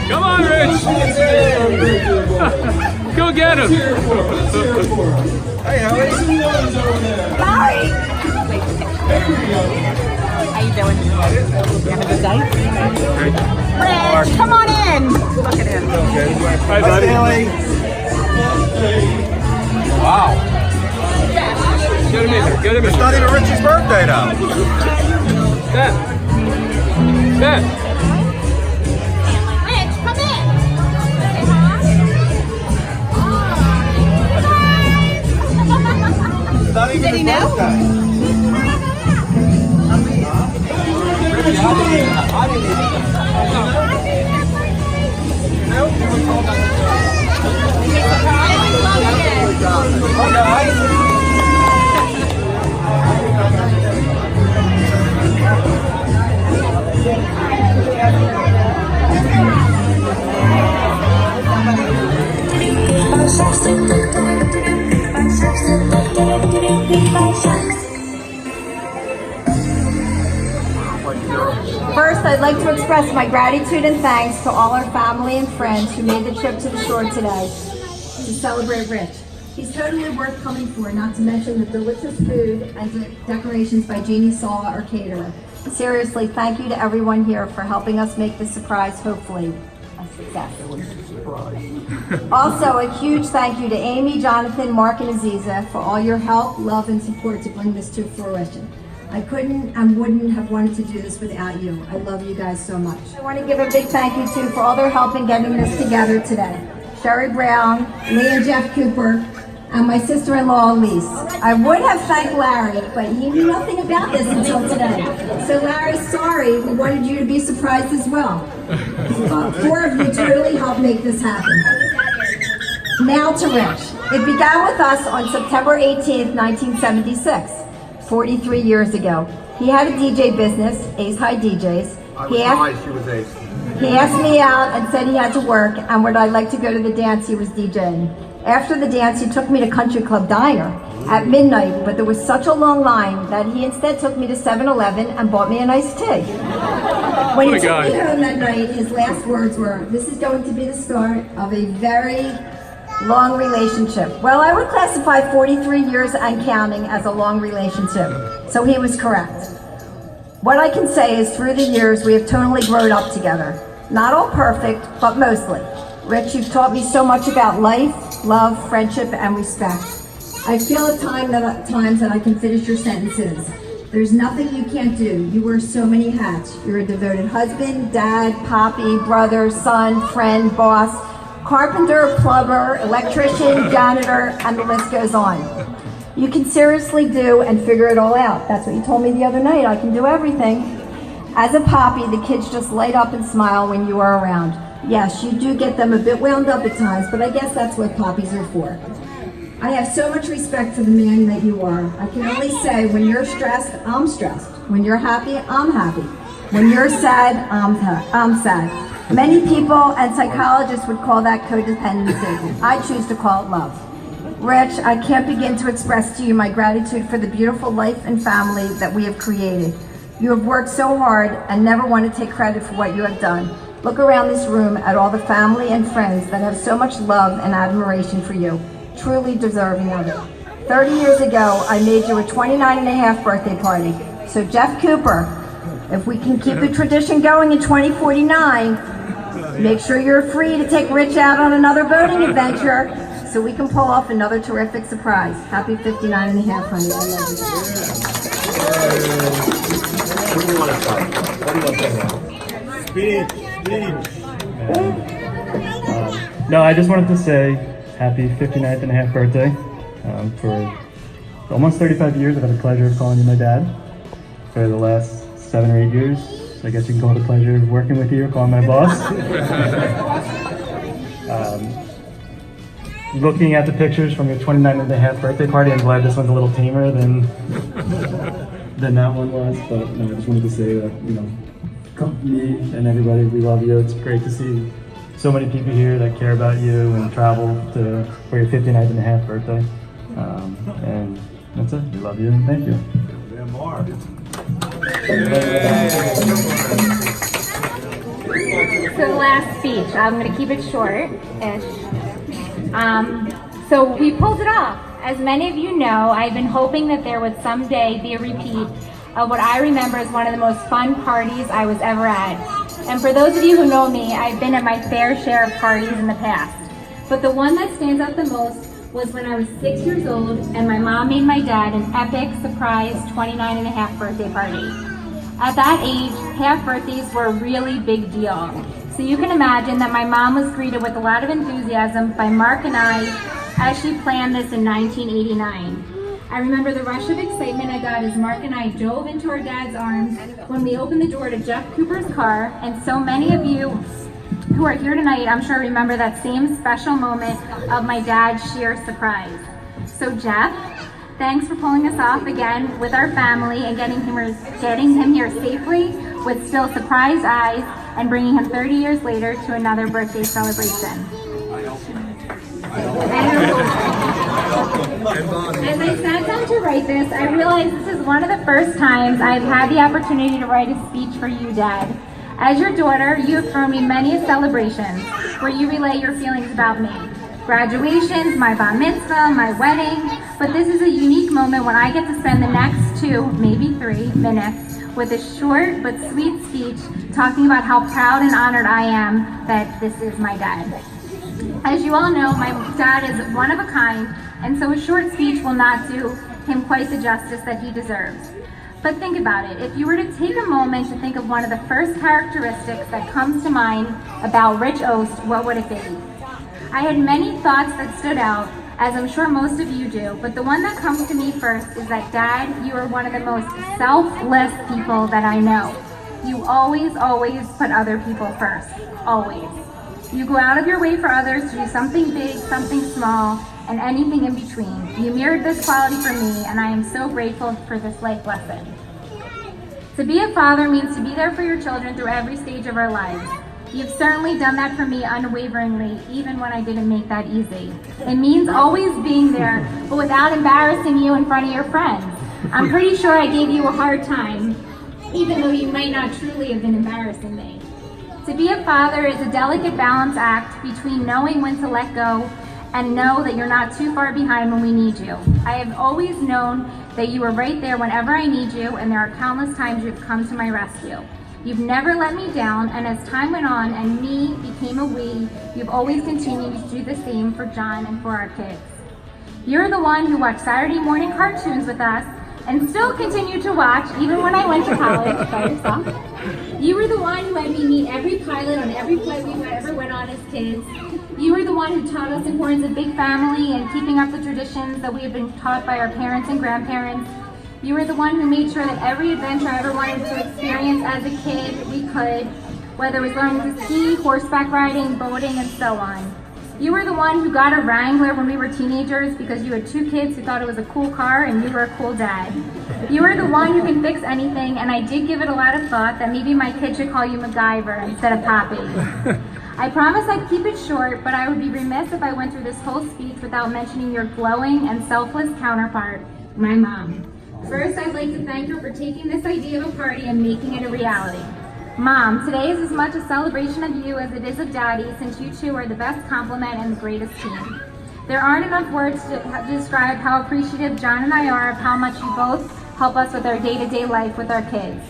Come on, Rich. Go get him. Hey, Howie. Hi. How you doing? You having a good day? Rich, come on in. Look at him. Hi, buddy. Wow. Get him in here. Get him in It's not even Richie's birthday now. Dad. Dad. Rich, come in. It's not even Did he his know? birthday. First, I'd like to express my gratitude and thanks to all our family and friends who made the trip to the shore today to celebrate Rich. He's totally worth coming for, not to mention the delicious food and decorations by Jeannie Saw, our caterer. Seriously, thank you to everyone here for helping us make this surprise, hopefully, a success. Also, a huge thank you to Amy, Jonathan, Mark, and Aziza for all your help, love, and support to bring this to fruition. I couldn't and wouldn't have wanted to do this without you. I love you guys so much. I want to give a big thank you too for all their help in getting this together today. Sherry Brown, Lee and Jeff Cooper, and my sister-in-law Elise. I would have thanked Larry, but he knew nothing about this until today. So Larry, sorry, we wanted you to be surprised as well. Four of you totally helped make this happen. Now to Rich. It began with us on September 18th, 1976. 43 years ago. He had a DJ business, Ace High DJs. He asked me out and said he had to work, and would I like to go to the dance he was DJing. After the dance, he took me to Country Club Diner at midnight, but there was such a long line that he instead took me to 7-Eleven and bought me an iced tea. When he took me home that night, his last words were, "This is going to be the start of a very long relationship." Well, I would classify 43 years and counting as a long relationship, so he was correct. What I can say is through the years, we have totally grown up together. Not all perfect, but mostly. Rich, you've taught me so much about life, love, friendship, and respect. I feel at times that I can finish your sentences. There's nothing you can't do. You wear so many hats. You're a devoted husband, dad, poppy, brother, son, friend, boss, carpenter, plumber, electrician, janitor, and the list goes on. You can seriously do and figure it all out. That's what you told me the other night. I can do everything. As a poppy, the kids just light up and smile when you are around. Yes, you do get them a bit wound up at times, but I guess that's what poppies are for. I have so much respect for the man that you are. I can only say when you're stressed, I'm stressed. When you're happy, I'm happy. When you're sad, I'm sad. Many people and psychologists would call that codependency. I choose to call it love. Rich, I can't begin to express to you my gratitude for the beautiful life and family that we have created. You have worked so hard and never want to take credit for what you have done. Look around this room at all the family and friends that have so much love and admiration for you, truly deserving of it. 30 years ago, I made you a 29-and-a-half birthday party. So Jeff Cooper, if we can keep the tradition going in 2049, make sure you're free to take Rich out on another boating adventure so we can pull off another terrific surprise. Happy 59-and-a-half, honey. I love you. No, I just wanted to say happy 59th and a half birthday. For almost 35 years, I've had the pleasure of calling you my dad. For the last 7 or 8 years, I guess you can call it the pleasure of working with you or calling my boss. Looking at the pictures from your 29 and a half birthday party, I'm glad this one's a little tamer than that one was. But no, I just wanted to say that, me and everybody, we love you. It's great to see so many people here that care about you and travel for your 59th and a half birthday. And that's it. We love you and thank you. So the last speech, I'm going to keep it short-ish. So we pulled it off. As many of you know, I've been hoping that there would someday be a repeat of what I remember as one of the most fun parties I was ever at. And for those of you who know me, I've been at my fair share of parties in the past. But the one that stands out the most was when I was 6 years old and my mom made my dad an epic surprise 29-and-a-half birthday party. At that age, half birthdays were a really big deal. So you can imagine that my mom was greeted with a lot of enthusiasm by Mark and I as she planned this in 1989. I remember the rush of excitement I got as Mark and I dove into our dad's arms when we opened the door to Jeff Cooper's car, and so many of you who are here tonight, I'm sure remember that same special moment of my dad's sheer surprise. So Jeff, thanks for pulling us off again with our family and getting him here safely with still surprised eyes and bringing him 30 years later to another birthday celebration. As I sat down to write this, I realized this is one of the first times I've had the opportunity to write a speech for you, Dad. As your daughter, you have thrown me many a celebration where you relay your feelings about me. Graduations, my bar mitzvah, my wedding, but this is a unique moment when I get to spend the next 2, maybe 3 minutes with a short but sweet speech talking about how proud and honored I am that this is my dad. As you all know, my dad is one of a kind, and so a short speech will not do him quite the justice that he deserves. But think about it. If you were to take a moment to think of one of the first characteristics that comes to mind about Rich Ost, what would it be? I had many thoughts that stood out, as I'm sure most of you do, but the one that comes to me first is that, Dad, you are one of the most selfless people that I know. You always put other people first. Always. You go out of your way for others to do something big, something small, and anything in between. You mirrored this quality for me, and I am so grateful for this life lesson. To be a father means to be there for your children through every stage of our lives. You've certainly done that for me unwaveringly, even when I didn't make that easy. It means always being there, but without embarrassing you in front of your friends. I'm pretty sure I gave you a hard time, even though you might not truly have been embarrassing me. To be a father is a delicate balance act between knowing when to let go and know that you're not too far behind when we need you. I have always known that you were right there whenever I need you, and there are countless times you've come to my rescue. You've never let me down, and as time went on and me became a we, you've always continued to do the same for John and for our kids. You're the one who watched Saturday morning cartoons with us and still continue to watch even when I went to college by yourself. You were the one who had me meet every pilot on every flight we ever went on as kids. You were the one who taught us the importance of big family and keeping up the traditions that we had been taught by our parents and grandparents. You were the one who made sure that every adventure I ever wanted to experience as a kid, we could, whether it was learning to ski, horseback riding, boating, and so on. You were the one who got a Wrangler when we were teenagers because you had 2 kids who thought it was a cool car and you were a cool dad. You were the one who can fix anything, and I did give it a lot of thought that maybe my kid should call you MacGyver instead of Poppy. I promise I'd keep it short, but I would be remiss if I went through this whole speech without mentioning your glowing and selfless counterpart, my mom. First, I'd like to thank her for taking this idea of a party and making it a reality. Mom, today is as much a celebration of you as it is of Daddy, since you two are the best complement and the greatest team. There aren't enough words to describe how appreciative John and I are of how much you both help us with our day-to-day life with our kids.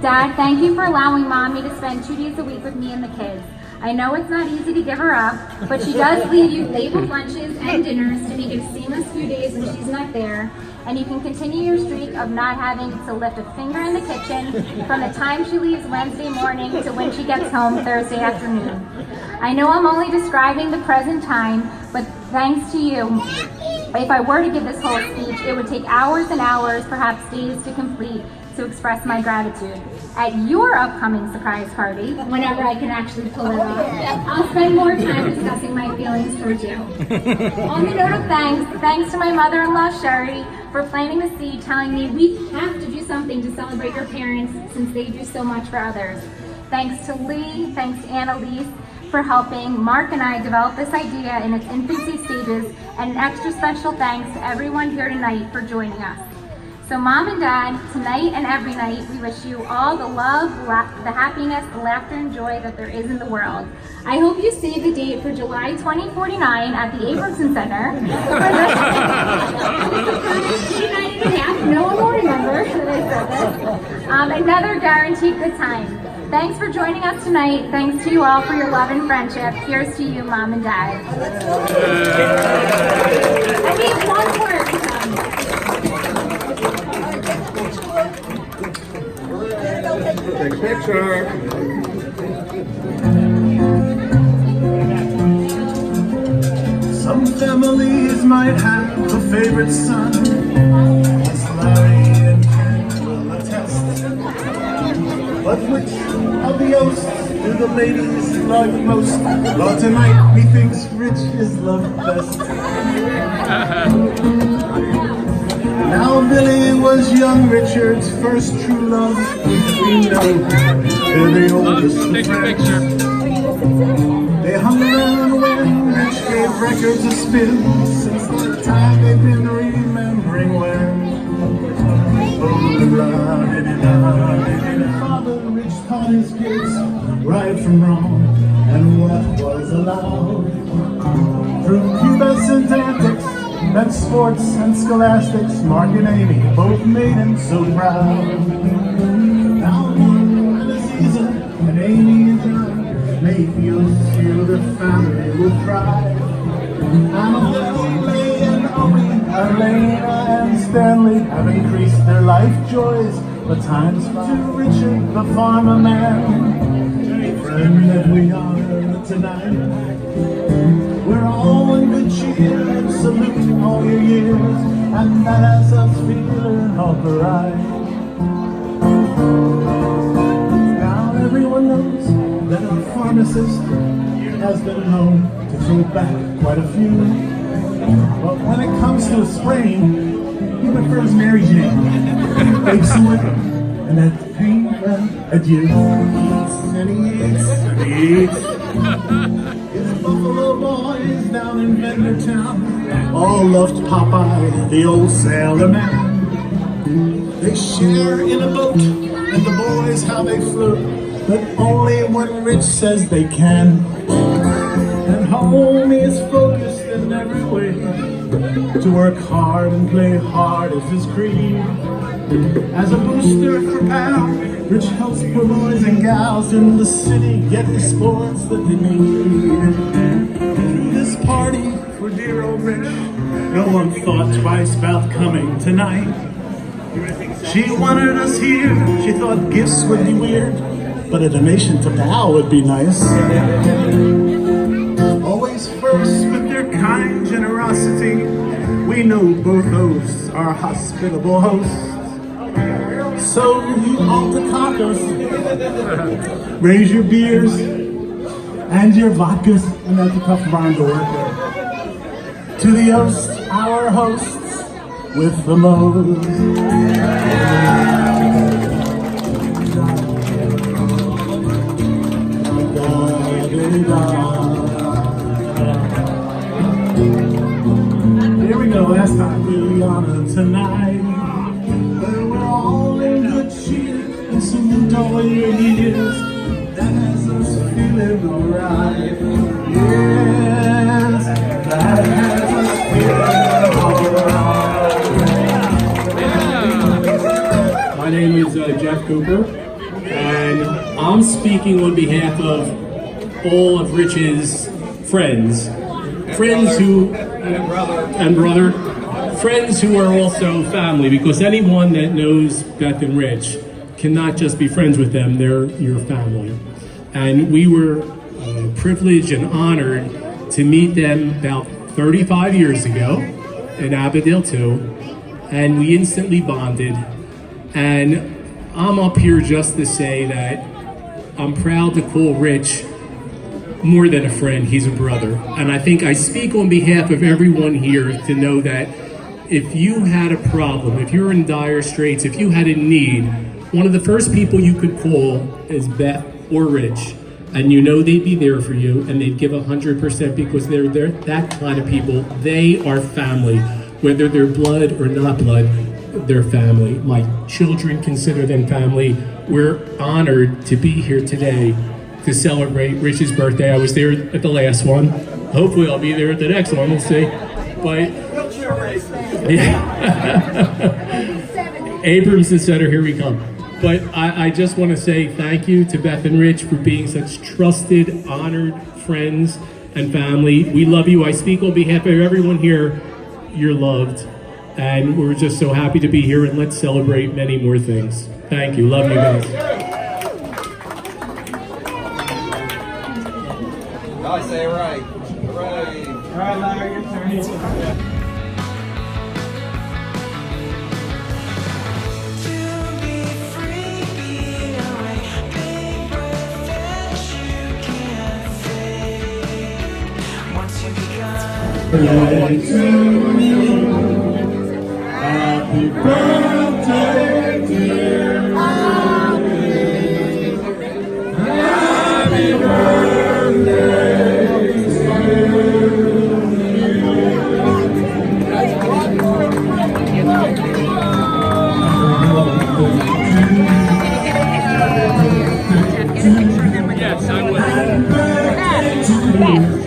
Dad, thank you for allowing Mommy to spend 2 days a week with me and the kids. I know it's not easy to give her up, but she does leave you labeled lunches and dinners to make it a seamless few days when she's not there, and you can continue your streak of not having to lift a finger in the kitchen from the time she leaves Wednesday morning to when she gets home Thursday afternoon. I know I'm only describing the present time, but thanks to you, if I were to give this whole speech, it would take hours and hours, perhaps days to complete, to express my gratitude. At your upcoming surprise party, whenever I can actually pull it off, I'll spend more time discussing my feelings towards you. On the note of thanks to my mother-in-law, Sherry, for planting the seed, telling me we have to do something to celebrate your parents since they do so much for others. Thanks to Lee, thanks to Annalise for helping Mark and I develop this idea in its infancy stages, and an extra special thanks to everyone here tonight for joining us. So Mom and Dad, tonight and every night, we wish you all the love, the happiness, the laughter and joy that there is in the world. I hope you save the date for July 2049 at the Abramson Center. For the 39 and a half, no one will remember that I said this. Another guaranteed good time. Thanks for joining us tonight. Thanks to you all for your love and friendship. Here's to you, Mom and Dad. I need one word. Take a picture. Some families might have a favorite son, as Larry and Ken will attest. But which of the oaths do the ladies love most? Well, tonight methinks Rich is loved best. Now Billy was young Richard's first true love. We know they're the oldest of Take a friends. picture. They hung around when Rich gave records a spin. Since that time they've been remembering when. Father Rich taught his kids right from wrong and what was allowed. Through pubescent antics and sports and scholastics, Mark and Amy both made him so proud. Now Mark and Aziza and Amy and John may feel their family will thrive. Now Lily and Omi, Elena and Stanley have increased their life joys, but times to Richard the farmer man, friend that we honor tonight. We're all in good cheer and salute all your years, and that has us feeling alright. Now everyone knows that a pharmacist has been known to throw back quite a few. But when it comes to a sprain, he prefers Mary Jane. Bakes away, and at the pain, well, adieu. And he eats. His Buffalo Boys down in Vendor Town all loved Popeye, the old sailor man. They share in a boat, and the boys how they float, but only when Rich says they can. And Homie is focused in every way to work hard and play hard is his creed. As a booster for PAL, Rich helps poor boys and gals in the city get the sports that they need. Through this party for dear old Rich, no one thought twice about coming tonight. She wanted us here, she thought gifts would be weird, but a donation to PAL would be nice. Always first with their kind generosity, we know both hosts are hospitable hosts. So you altar tacos, raise your beers and your vodkas, and that's a tough barn to work with. To the host, our hosts with the most. Here we go, last time we honor tonight. But we're all in good cheer and salute all your years. That has us feeling alright. Yes, that has us feeling alright. My name is Jeff Cooper, and I'm speaking on behalf of all of Rich's friends who and brother, friends who are also family, because anyone that knows Beth and Rich cannot just be friends with them, they're your family. And we were privileged and honored to meet them about 35 years ago in Abedale 2, and we instantly bonded. And I'm up here just to say that I'm proud to call Rich more than a friend, he's a brother. And I think I speak on behalf of everyone here to know that if you had a problem, if you're in dire straits, if you had a need, one of the first people you could call is Beth or Rich. And you know they'd be there for you, and they'd give 100% because they're that kind of people. They are family, whether they're blood or not blood. their family. My children consider them family. We're honored to be here today to celebrate Rich's birthday. I was there at the last one. Hopefully I'll be there at the next one, we'll see. But yeah. Abrams and Center, here we come. But I just want to say thank you to Beth and Rich for being such trusted, honored friends and family. We love you. I speak on behalf of everyone here. You're loved. And we're just so happy to be here, and let's celebrate many more things. Thank you. Love you guys. I say right. Hooray. All right, Larry, your turn. Birthday to you. Happy birthday, dear Abby. Happy birthday to Yes, I will. Beth,